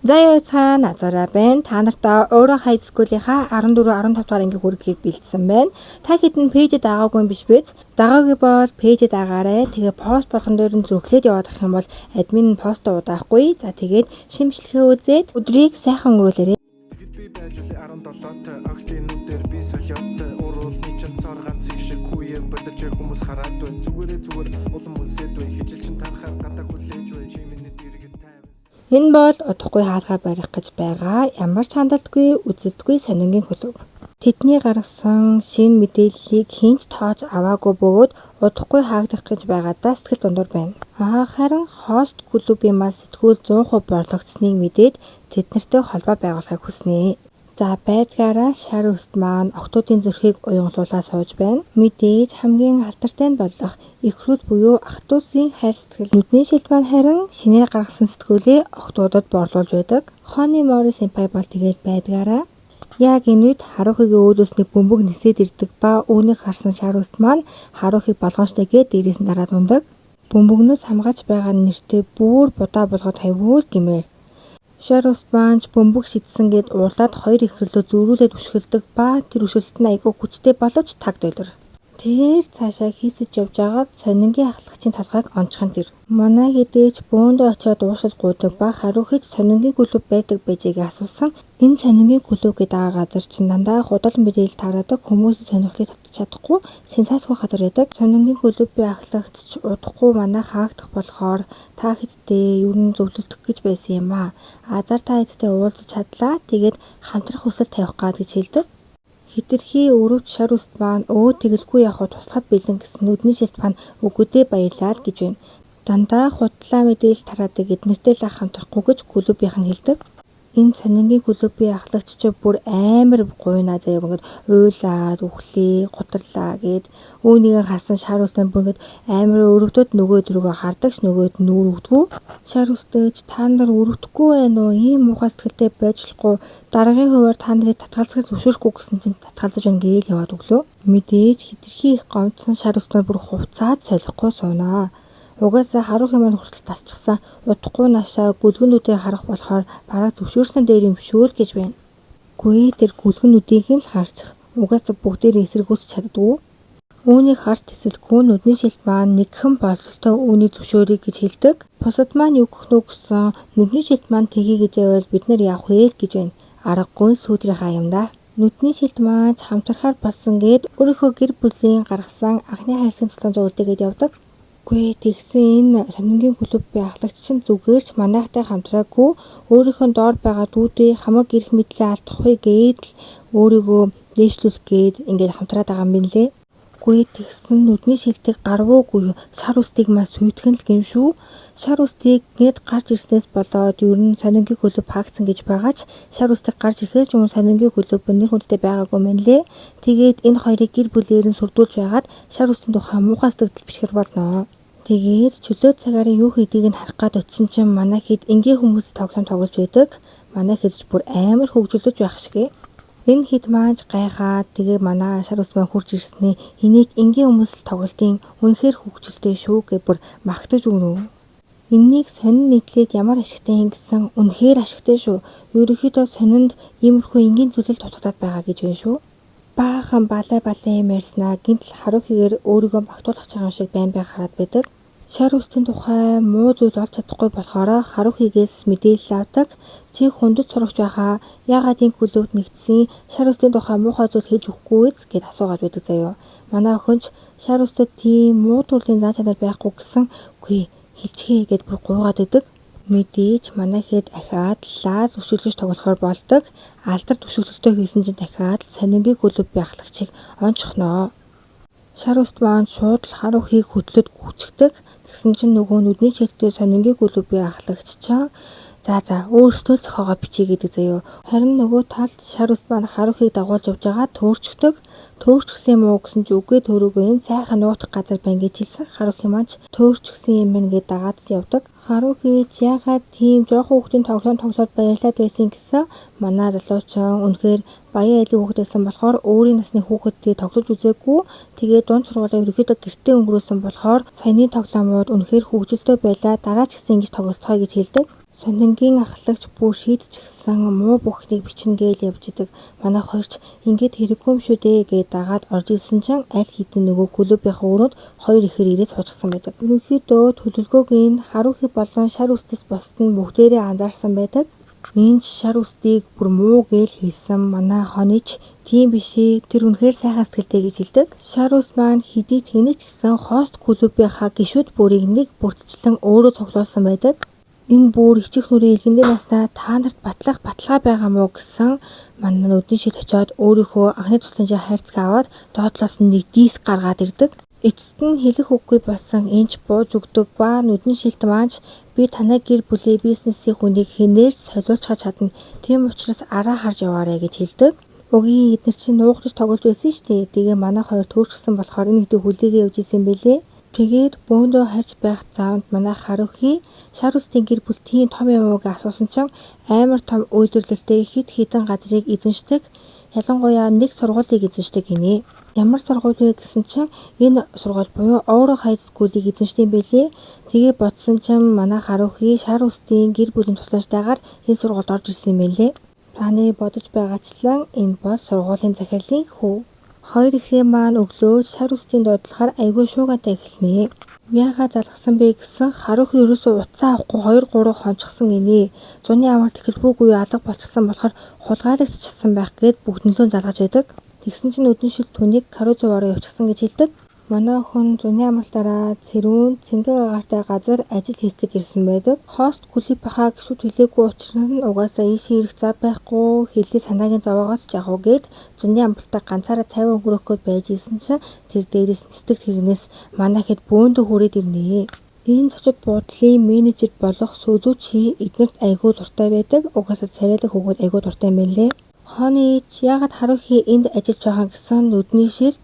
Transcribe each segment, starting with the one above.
За яа цаа назараа байна. Та нартай өөрөө high school-ийнхаа 14 15 дугаар анги хүрэхээр бэлдсэн байна. Та хэдэн пэйжэд дагаагүй биш биз? Дагаагүй бол пэйжэд дагаарай. Тэгээ пост болгон дээр нь зүрхлээд яваад ах юм бол админ пост удаахгүй. За тэгээд шимжлэхээ үзээд өдрийг сайхан өнгөрүүлээрэй. Би байж үл 17-т октинуудэр би солиоттой уруулны ч цор ганц шиг хүүе болж хүмүүс хараад байна. Зүгээр улам үлсэд байна. Хижилчин тарахаар гадаг хүлээж байна. Чи миний дэргэд тайван. Энэ бол удахгүй хаалгаа барих гэж байгаа ямар ч хандалтгүй үзэлтгүй сонингийн клуб. Тэдний гаргасан шинэ мэдээллийг хинч тоож аваагүй бөгөөд удахгүй хаагдах гэж байгаадаа сэтгэл дундуур байна. Харин хост клубын мас сэтгүүл 100% борлогдсныг мэдээд тэднэртэй холбоо байгуулахыг хүснэ. За байдгаараа шар үст маань октоодын зүрхийг уянгалуулаад сууж байна. Мэдээж хамгийн алдартай нь болох ихрүүд буюу ах トゥ усын хайр сэтгэл. Нүдний шилт маань харин шинээр гаргасан сэтгүүлээ октоодод борлуулж байдаг. Хоны Мори сэмпай бол тэгээд байдгаараа яг энэ үед Харухигийн өөдөөс нэг бөмбөг нисээд ирдэг ба үүнийг харсан шар үст маань Харухиг болгоомжтой гээд дээрээс нь дараад ундаг. Бөмбөгнөөс хамгаалж байгаа нэртэй бүр будаа болгоод тавиул гэмээр. Шар ус банж бөмбөг шидсэн гээд уурлаад хоёр ихрлөө зөрүүлээд өшгөлдөг ба тэр өшгөлт нь айгүй хүчтэй боловч таг долор. Тэр цаашаа хийсэж явж байгаад сонингийн ахлагчийн талхайг онцхон тэр. Манай гэдэж бөөндөө очиод уушил гуйдаг ба Харухиж сонингийн клуб байдаг байжийг асуусан. Энэ сонингийн клуб гэдэг газар чинь дандаа худал мэдээлэл таардаг хүмүүсийн сонирхлыг татчих чадахгүй сенсацгүй газар байдаг. Сонингийн клубын ахлагч удахгүй манай хаагдах болохоор та хэдтэй юу н зөвлөлдөх гэж байсан юм аа. Азар та хэдтэй уулзаж чадлаа. Тэгээд хамтрах хүсэл тавих гад гэж хэлдэг. Хитрхи өрөвч шар үст маань тэгэлгүй явах туслахад бэлэн гэсэн нүдний шилт маань үгүйдээ баярлаа л гэж байна. Дандаа худлаа мэдээлэл тараадаг эднэртэй л хамтрахгүй гэж клубийнх нь хэлдэг. Энэ сонингийн клубын ахлагч ч бүр амар гуйнаа заяа ингээд уйлаад үхлээ гутарлаа гэд үүнийг хасан шар үстэн бүр ингээд амар өрөвдөд нөгөө дөрөгөө хардагч нөгөөд нүүр өгдгүү шар үстэйч та нар өрөвдөхгүй байна уу ийм муухай сэтгэлтэй байж болохгүй дараагийн хуваар та нарыг татгалзахыг зөвшөөрөхгүй гэсэн чинь татгалзаж байна гээл яваад өглөө мэдээж хитрхи их гомдсон шар үстэн бүр хувцаад солихгүй суунаа. Угаасаа Харухи маань хүртэл тасчихсан удахгүй нашаа гүлгэнүүдээ харах болохоор бараг зөвшөөрсөн дээр юм шүү л гэж байна. Гүй тэр гүлгэнүүдийг нь л харчих. Угаасаа бүгдээр эсэргүүцэж чаддгүй. Үүнийг харт тэсэлгүй нүдний шилт маань нэгхэн болцолтой үүнийг зөвшөөрөе гэж хэлдэг. Бусад маань юу гэх нүг гэсэн нүдний шилт маань тгий гэж байвал бид нар явах вэ гэж байна. Аргагүй сүүдрийнхаа юм да. Нүдний шилт маань хамтрахаар болсон гээд өөрийнхөө гэр бүлийн гаргасан анхны хайрцаг тусламж үлдээгээд явдаг. Тэгсэн энэ сонингийн клубын ахлагч чинь зүгээр ч манайхтай хамтраагүй өөрийнхөө доор байгаа дүүдээ хамаг ирэх мэдлээ алдахгүй гээд л өөрийгөө дээшлүүлэх гээд ингээд хамтраад байгаа юм билээ. Тэгсэн нүдний шилтийг гарвуугүй шар үстийг мас сүйтгэн л гин шүү. Шар үстийг гээд гарч ирснээс болоод ер нь сонингийн клуб хаагдсан гэж байгаа ч шар үстийг гарч ирэхээс өмнө сонингийн клуб нэр хүндтэй байгаагүй мэн лээ. Тэгээд энэ хоёрыг гэр бүлээр нь сурдуулж байгаад шар үстийн тухай муухай сэтгэл бишгэр болно. Тэгээд чөлөө цагаараа юу хийдгийг нь харах гад утсан чинь манай хэд энгийн хүмүүс тоглоом тоглож байдаг. Манай хэд бүр амар хөвгөлөж байх шиг. Энэ хэд мааж гайхаад тэгээ манай шар ус маань хурж ирснээ энийг энгийн хүмүүс тоглолтын үнэхээр хөвгөлтэй шүү гэж бүр магтаж өгнө. Энэнийг сонин нийтлээд ямар ашигтай юм гэсэн үнэхээр ашигтай шүү. Ерөнхийдөө сонинд иймэрхүү энгийн зүйлэл дутагдаад байгаа гэж байна шүү. Баахан балай юм ярьснаа гинтл Харухигээр өөрийгөө магтуулах байгаа шиг байн хараад байдаг. Шар үстийн тухай муу зүйл олж чадахгүй болохоор Харухигээс мэдээлэл авдаг. Чи хүндэт сурагч байхаа яагаад энэ клубт нэгдсэн шар үстийн тухай муухай зүйл хийж өгөхгүй гэж асуугаад байдаг заяа. Манай охинч шар үстэд тийм муу төрлийн зан чанар байхгүй гэсэн үгүй хэлчихээ гэд бүр гуугаад байдаг. Мэдээж манай хэд ахаад лаз өшөглөж тоглохоор болдог. Алдар төшөглөлтөө хийсэн чинь дахиад сонингийн клубын ахлагчийг онцохноо. Шар үст маань шууд Харухиг хөдлөд гүчгдэг. Тэгсэн чинь нөгөө нүдний шилттэй сонингийн клубын ахлагч чаа за өөртөө л зохиогоо бичиж гэдэг заяа. Харин нөгөө талд шар үст маань Харухиг дагуулж явж байгаа төөрчгдөг. Төөрчгсөн юм уу гэсэн чи үгүй төөрөөгөө энэ сайхан нуутах газар байна гэж хэлсэн. Харухи маань төөрчгсөн юм байна гэж дагаад явдаг. Харухи яагаад тийм жоохон хүүхдийн тоглоом тоглоод баярлаад байсан гэсэн манай залуучин үнэхээр баян айлын хүүхэд байсан болохоор өөрийн насны хүүхэдтэй тоглож үзээгүй. Тэгээд дунд сургуулийн ерөнхийдөө гэртээ өнгөрөөсөн болохоор саяны тоглоомууд үнэхээр хөвгөлтэй байлаа. Дараа ч гэсэн ингэж тоглоцгоё гэж хэлдэг. Сонингийн ахлагч бүр шийдчихсэн муу бүхнийг бичнэ гээл явж идэг. Манай хоёрч ингээд хэрэггүй юм шүү дээ гээд дагаад орж ирсэн чинь аль хэдийн нөгөө клубийнхаа өрөөнд хоёр ихэр ирээд суучихсан байдаг. Ерөнхийдөө төлөвлөгөөг нь Харухи болон шар үстэс босд нь бүгдээрээ анзаарсан байдаг. Энд шар үстийг бүр муу гээл хийсэн манай хонич тийм бишээ тэр үнэхээр сайхан сэтгэлтэй гэж хэлдэг. Шар үс маань хэдий тэнэж гисэн хост клубийнхаа гишүүд бүрийг нэг бүртчлэн өөрөө цуглуулсан байдаг. Энэ бүр ичих нүрийн илгэндээ наснаа та нарт баталгаа байгаа мó гэсэн манай нүдний шил очиод өөрийнхөө анхны тусламжийн хайрцаг аваад доотлоос нэг диск гаргаад ирдэг. Эцэст нь хэлэх үггүй болсон энэч бууж өгдөг ба нүдний шилт маань би танай гэр бүлийн бизнесийн хүнийг хинээр солиулж чадна. Тийм учраас араа харж яваарэ гэж хэлдэг. Өгийн эдгээр чинь нуугдаж тоглож байсан шүү дээ. Тэгээ манай хоёр төрчихсөн болохоор энэ хэдийг хүлээгээ явж исэн бэлээ. Тэгээд бөөндөө харж байх заамд манай Харухи шар үстийн гэр бүл тийм том юм уу гэж асуусан чинь амар том үйлдвэрлэлтэй хэд хэдэн газрыг эзэмшдэг. Ялангуяа нэг сургуулийг эзэмшдэг гинэ. Ямар сургууль вэ гэсэн чинь энэ сургууль буюу Оуро Хай скулыг эзэмшдэм байлээ. Тэгээ бодсон чинь манай Харухи шар үстийн гэр бүлийн тусламжтайгаар энэ сургуульд орж ирсэн юм байлээ. Таны бодож байгаачлан энэ бол сургуулийн захирлын хүү. Хоёр ихрээ маань өглөө шар үстийн дуудлахаар айгүй шуугантай эхэлнэ. Яагаад залгасан бэ гэсэн Харухи ерөөсөө утсаа авахгүй 2-3 хончихсан гинэ. Зуны амгалт эхэлбүүгүй алга болчихсон болохоор хулгайлагчсан байх гээд бүгднлөө залгаж байдаг. Тэгсэн чинь өдний шил түүнийг Карузувороо явчихсан гэж хэлдэг. Манай охин зуны амгалтаараа цэрүүн цэнгэг агаартай газар ажил хийх гэж ирсэн байдаг. Хост клубийнхаа гишүүд хэлээгүй учраас нь угаасаа ийшээ ирэх зав байхгүй хэлээ санаагийн зовоогоос жах уу гээд зуны амгалтаа ганцаараа 50 өнгөрөх гээд байж исэн чинь тэр дээрээс нисдэг тэрнээс манай хэд бөөндө хүрээд ирнэ. Энэ зочид буудлын менежер болох Сүзүчи эднэрт айгүй дуртай байдаг. Угаасаа царайлаг хөгөөд айгүй дуртай юм лээ. Хонич яагаад Харухи энд ажиллаж байгаа гэсэн нүдний шилт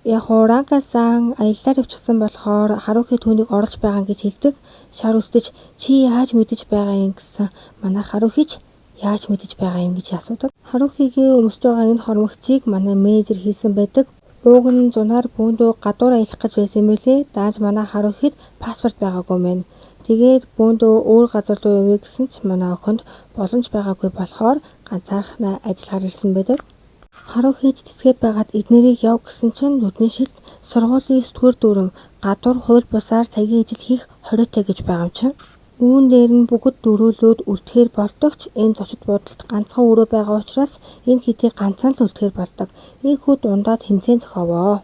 яг Ранка-сан аяллаар явчихсан болохоор Харухи түүнийг оруулж байгаа гэж хэлдэг. Шар үстэж чи яаж мэдэж байгаа юм гэсэн манай Харухич яаж мэдэж байгаа юм гэж асуудаг. Харухигийн өмсөж байгаа энэ хормогчийг манай менежер хийсэн байдаг. Ууг нь зунаар бөөндөө гадуур аялах гэж байсан юм билээ. Дааж манай Харухид паспорт байгаагүй мэн. Тэгээд бөөндөө өөр газар руу явъя гэсэн ч манай охинд боломж байгаагүй болохоор ганцаархнаа ажиллахаар ирсэн байдаг. Харухич тэсгээд байгаад эднэрийг яв гэсэн чинь нүдний шилт сургуулийн 9-р дүрм гадуур хууль бусаар цагийн ижил хийх хориотой гэж байгаа юм чинь. Үүн дээр нь бүгд дөрөөлөөд үлдэхээр болдогч энэ зочид буудалд ганцхан өрөө байгаа учраас энэ хэдийг ганцхан л үлдэхээр болдог. Ийхүү дундаад тэмцээн зохиовоо.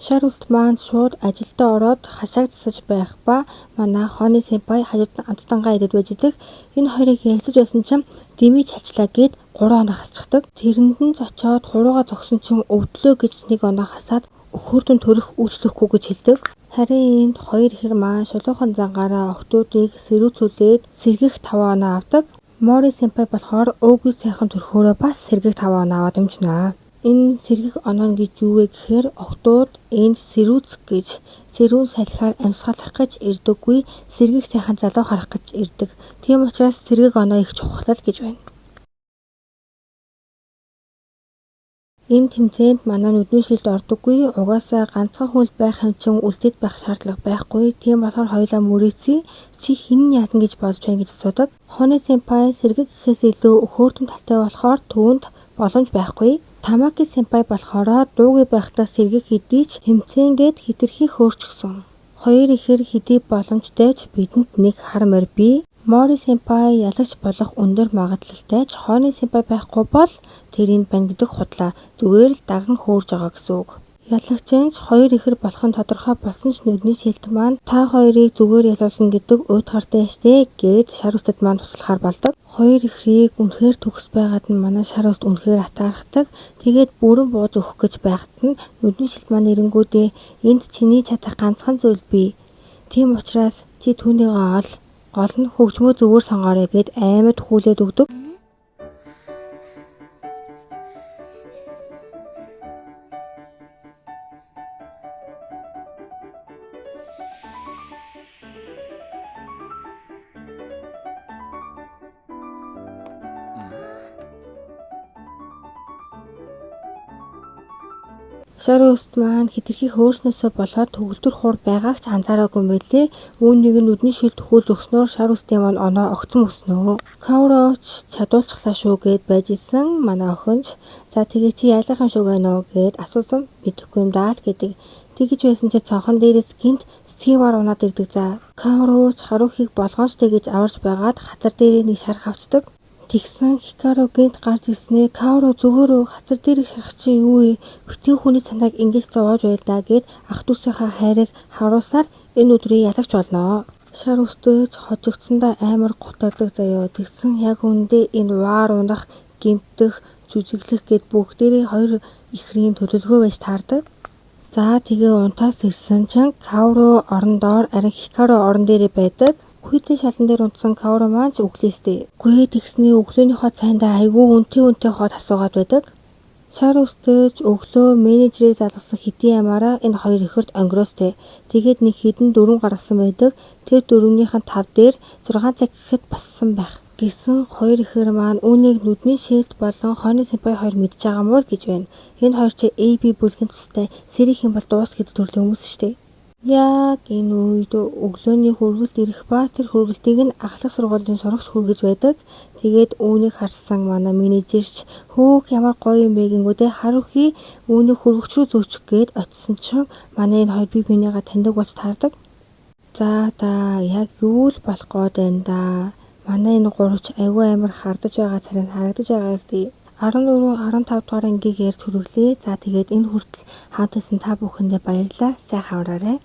Шар үст маань шууд ажилдаа ороод хашааг засаж байх ба манай Хоны сэмпай хажууд нь амттангаа идэж байж идэг. Энэ хоёрыг ярилцаж байсан чинь дэмий чалчлаа гээд 3 оноо хасчихдаг. Тэрэнд нь зочоод хуруугаа зогсон чинь өвдлөө гэж нэг оноо хасаад өхөрдөн төрөх үйлчлэхгүй гэж хэлдэг. Харин энд хоёр ихэр маань шулуухан зангаараа охтуудыг сэрүүцүүлээд сэргэх 5 оноо авдаг. Мори сэмпай болохоор өөгүй сайхан төрхөөрөө бас сэргэх 5 оноо аваад юмчнаа. Энэ сэргэх оноо гэж юу вэ гэхээр охтууд энд сэрүүцэх гэж сэрүүн салхиар амьсгалах гэж ирдэггүй сэргэх сайхан залуу харах гэж ирдэг. Тийм учраас сэргэх оноо их чухал гэж байна. Энэ тэмцээнд манай нүдний шилд ордоггүй. Угаасаа ганцхан хүл байх юм чин үлдээд байх шаардлага байхгүй. Тийм болохоор хоёулаа мөрөөцгий чи хэн яатан гэж бодож байна гэж асуудаг. Хоны сэмпай сэргэг гэхээс илүү өхөөртөн талтай болохоор түүнд боломж байхгүй. Тамаки сэмпай болохоор дуугүй байхдаа сэргэг хэдий ч тэмцээнгээд хэтэрхий хөөрчихсөн. Хоёр ихэр хэдий боломжтой ч бидэнд нэг хар морь бий. Мори сэмпай ялагч болох өндөр магадлалтай ч Хоны сэмпай байхгүй бол тэрийг бань гэдэг худлаа зүгээр л даган хөөрж байгаа гэсэн үг. Ялагчинч хоёр ихэр болох нь тодорхой болсон ч нүдний шилт маань та хоёрыг зүгээр ялуулна гэдэг уйтгартай штэ гээд шар үстэд маань туслахаар болдог. Хоёр ихрийг үнэхээр төгс байгаад нь манай шар үст үнэхээр атаархдаг. Тэгээд бүрэн бууж өгөх гэж байхад нь нүдний шилт маань эренгүүдээ энд чиний чадах ганцхан зүйл бий. Тийм учраас чи түүнийг ол гол нь хөгжмөө зүгээр сонгоорой гэд аймад хүлээд өгдөг. Шарост маань хитрхи хөөрснөөсөө болоод төгөлдөр хуур байгааг ч анзаараагүй мэлээ. Үүнийг нь нүдний шилд хүүлж өгснөөр Шарустын маань оноо огцом өснөө. Кауроч чадуулчихлаа шүү гэд байж исэн манай охинч. За тэгээ чи яалах юм шүү гэнэ үү гэд асуусан. Мэдэхгүй юм даа л гэдэг. Тэгэж байсан чи цонхон дээрээс гинт Стиваар унаад ирдэг за. Кауроч Харухиг болгоомж тэгэж аварж байгаад хацар дээрээ нэг шарх авчдаг. Тэгсэн Хикаро гинт гарч ирснээ Кауро зүгөөрөө хацар дээрх шарх чи юу вэ? Битгий хүний санааг ингэж зовоож байл даа гэд ах дүүсийнхаа хайрыг харуулсаар энэ өдрийг ялагч болноо. Шар өстөж хожигдсандаа амар гуталдаг заяо. Тэгсэн яг үндэ энэ ваар унах, гимтэх, жүжиглэх гэд бүгдээрээ хоёр ихрийн төлөвлөгөө байж таардаг. За тэгээ унтаас ирсэн чинь Кауро орон доор арин Хикаро орон дээрээ байдаг. Хүйтэн шалан дээр унтсан Кауро маань ч өглөөстэй. Гүй тэгсний өглөөнийхөө цайндаа айгүй үнтэй хот асуугаад байдаг. Шар өстөж өглөө менежерийг залгасан хэдийн ямаараа энэ хоёр ихэрт онгироостэй. Тэгээд нэг хідэн дөрөв гаргасан байдаг. Тэр дөрөвнийхэн 5 дээр 6 цаг гэхэд бассан байх. Гэсэн хоёр ихэр маань үүнийг нүдний шээлт болон хойны симпай хоёр мэдж байгаа мөр гэж байна. Энэ хоёр ч AB бүлгийн тустай сэрих юм бол дуус гэдэг төрлийн хүмүүс шүү дээ. Яг энэ үед өглөөний хүргэлт ирэх ба тэр хүргэлтийг нь ахлах сургуулийн сурагч хүргэж байдаг. Тэгээд үүнийг харсан манай менежерч хөөх ямар гоё юм бэ гингүүдээ Харухи үүнийг хүргэгч рүү зөөчих гээд очисон чинь манай энэ хоёр бие бинийгаа таньдаг болж таардаг. За яг юу л болох гээд байна да. Манай энэ гурвч айгүй амар хардаж байгаа царайнд харагдаж байгаа зү. 14, 15 дугаар ангийг ярьж хүргэлээ. За тэгээд энэ хүртэл хаантайсан та бүхэндээ баярлалаа. Сайхан ураарай.